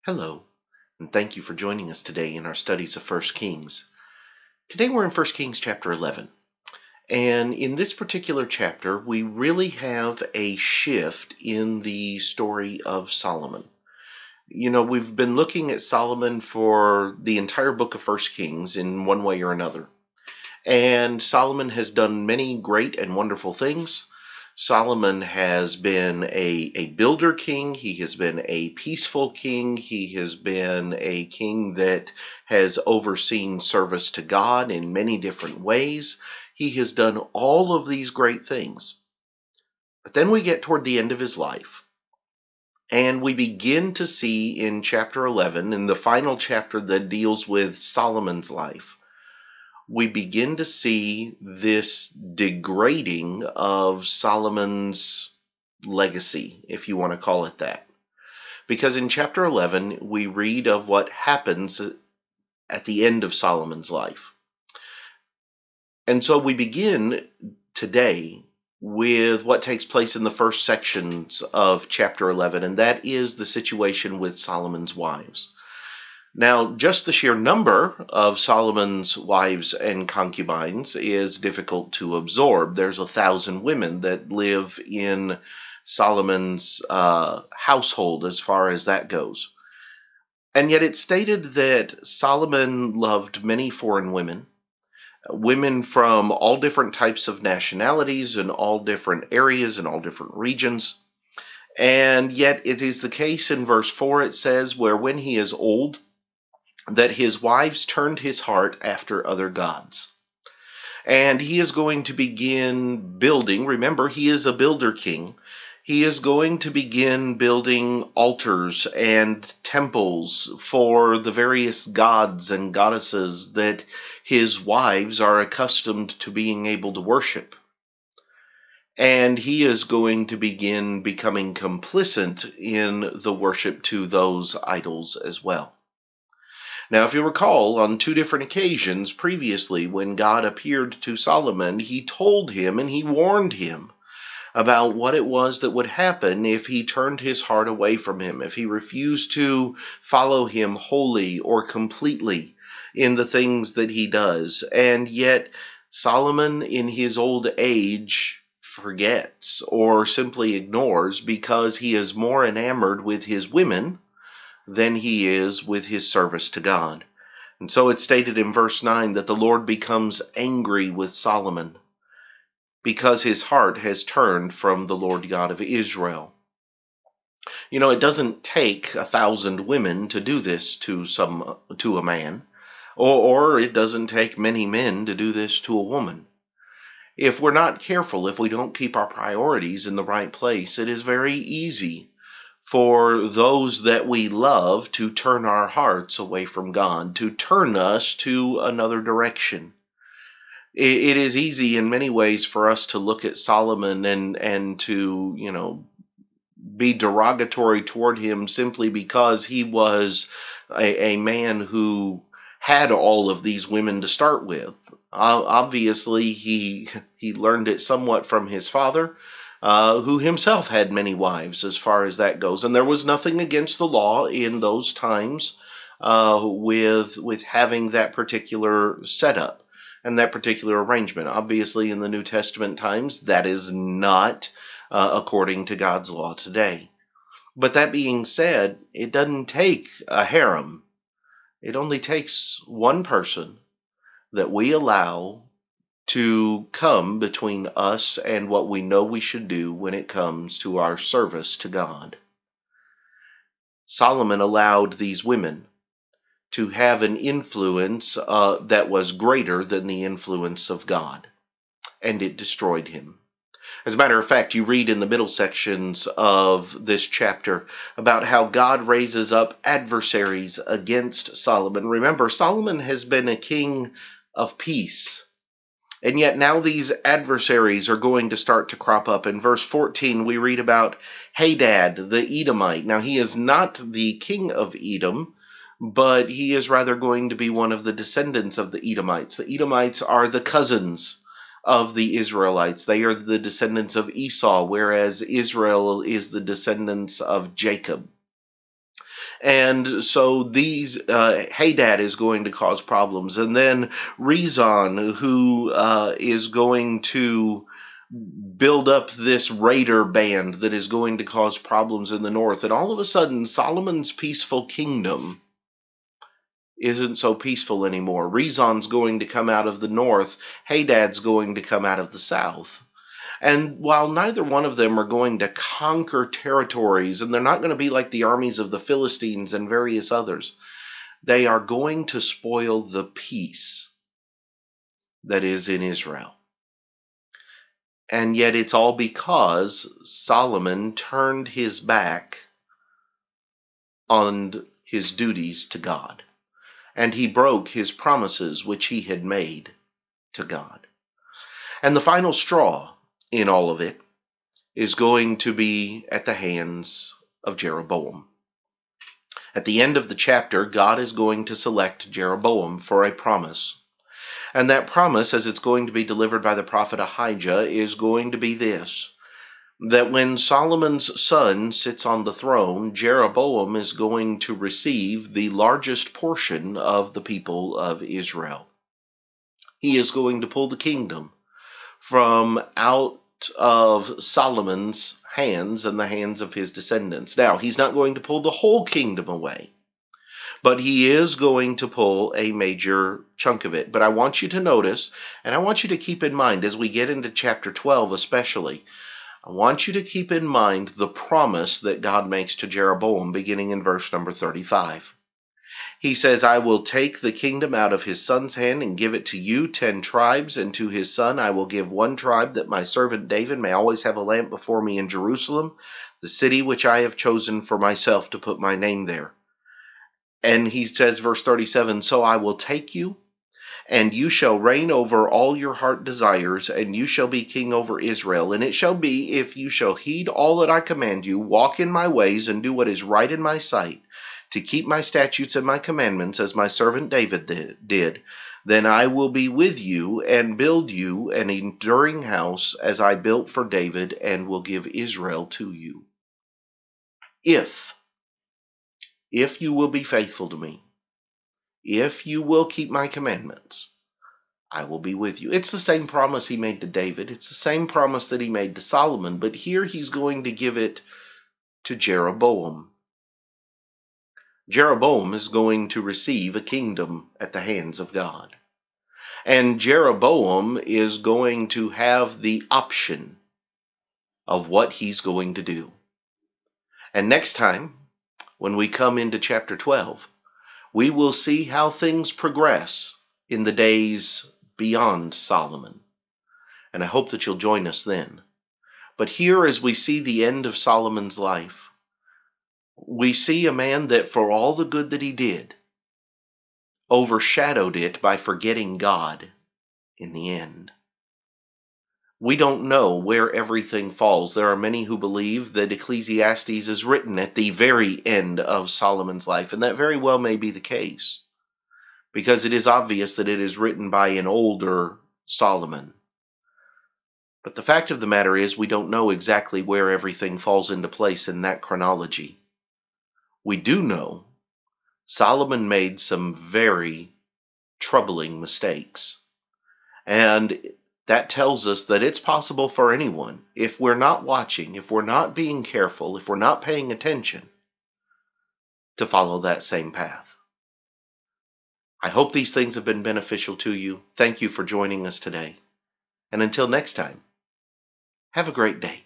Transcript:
Hello, and thank you for joining us today in our studies of First Kings. Today we're in First Kings chapter 11, and in this particular chapter we really have a shift in the story of Solomon. We've been looking at Solomon for the entire book of First Kings in one way or another, and Solomon has done many great and wonderful things. Solomon has been a builder king. He has been a peaceful king. He has been a king that has overseen service to God in many different ways. He has done all of these great things. But then we get toward the end of his life, and we begin to see in chapter 11, in the final chapter that deals with Solomon's life, we begin to see this degrading of Solomon's legacy, if you want to call it that. Because in chapter 11, we read of what happens at the end of Solomon's life. And so we begin today with what takes place in the first sections of chapter 11, and that is the situation with Solomon's wives. Now, just the sheer number of Solomon's wives and concubines is difficult to absorb. There's 1,000 women that live in Solomon's household as far as that goes. And yet it's stated that Solomon loved many foreign women, women from all different types of nationalities and all different areas and all different regions. And yet it is the case in verse 4, it says, where when he is old, that his wives turned his heart after other gods. And he is going to begin building. Remember, he is a builder king. He is going to begin building altars and temples for the various gods and goddesses that his wives are accustomed to being able to worship. And he is going to begin becoming complicit in the worship to those idols as well. Now, if you recall, on two different occasions previously, when God appeared to Solomon, he told him and he warned him about what it was that would happen if he turned his heart away from him, if he refused to follow him wholly or completely in the things that he does. And yet, Solomon, in his old age, forgets or simply ignores because he is more enamored with his women than he is with his service to God. And so it's stated in verse 9 that the Lord becomes angry with Solomon because his heart has turned from the Lord God of Israel. It doesn't take 1,000 women to do this to a man, or it doesn't take many men to do this to a woman. If we're not careful, if we don't keep our priorities in the right place, it is very easy for those that we love to turn our hearts away from God, to turn us to another direction. It is easy in many ways for us to look at Solomon and to, be derogatory toward him simply because he was a man who had all of these women to start with. Obviously, he learned it somewhat from his father, who himself had many wives as far as that goes. And there was nothing against the law in those times with having that particular setup and that particular arrangement. Obviously, in the New Testament times, that is not according to God's law today. But that being said, it doesn't take a harem. It only takes one person that we allow to come between us and what we know we should do when it comes to our service to God. Solomon allowed these women to have an influence that was greater than the influence of God, and it destroyed him. As a matter of fact, you read in the middle sections of this chapter about how God raises up adversaries against Solomon. Remember, Solomon has been a king of peace. And yet now these adversaries are going to start to crop up. In verse 14, we read about Hadad, the Edomite. Now, he is not the king of Edom, but he is rather going to be one of the descendants of the Edomites. The Edomites are the cousins of the Israelites. They are the descendants of Esau, whereas Israel is the descendants of Jacob. And so these Hadad is going to cause problems, and then Rezon, who is going to build up this raider band that is going to cause problems in the north. And all of a sudden, Solomon's peaceful kingdom isn't so peaceful anymore. Rezon's going to come out of the north. Hadad's going to come out of the south. And while neither one of them are going to conquer territories, and they're not going to be like the armies of the Philistines and various others, they are going to spoil the peace that is in Israel. And yet it's all because Solomon turned his back on his duties to God. And he broke his promises which he had made to God. And the final straw in all of it is going to be at the hands of Jeroboam. At the end of the chapter, God is going to select Jeroboam for a promise. And that promise, as it's going to be delivered by the prophet Ahijah, is going to be this: that when Solomon's son sits on the throne, Jeroboam is going to receive the largest portion of the people of Israel. He is going to pull the kingdom from out of Solomon's hands and the hands of his descendants. Now, he's not going to pull the whole kingdom away, but he is going to pull a major chunk of it. But I want you to notice, and I want you to keep in mind as we get into chapter 12 especially, I want you to keep in mind the promise that God makes to Jeroboam beginning in verse number 35. He says, I will take the kingdom out of his son's hand and give it to you, 10 tribes, and to his son I will give 1 tribe, that my servant David may always have a lamp before me in Jerusalem, the city which I have chosen for myself to put my name there. And he says, verse 37, so I will take you, and you shall reign over all your heart desires, and you shall be king over Israel. And it shall be, if you shall heed all that I command you, walk in my ways, and do what is right in my sight, to keep my statutes and my commandments, as my servant David did, then I will be with you and build you an enduring house, as I built for David, and will give Israel to you. If you will be faithful to me, if you will keep my commandments, I will be with you. It's the same promise he made to David. It's the same promise that he made to Solomon, but here he's going to give it to Jeroboam. Jeroboam is going to receive a kingdom at the hands of God. And Jeroboam is going to have the option of what he's going to do. And next time, when we come into chapter 12, we will see how things progress in the days beyond Solomon. And I hope that you'll join us then. But here, as we see the end of Solomon's life, we see a man that, for all the good that he did, overshadowed it by forgetting God in the end. We don't know where everything falls. There are many who believe that Ecclesiastes is written at the very end of Solomon's life, and that very well may be the case, because it is obvious that it is written by an older Solomon. But the fact of the matter is, we don't know exactly where everything falls into place in that chronology. We do know Solomon made some very troubling mistakes. And that tells us that it's possible for anyone, if we're not watching, if we're not being careful, if we're not paying attention, to follow that same path. I hope these things have been beneficial to you. Thank you for joining us today. And until next time, have a great day.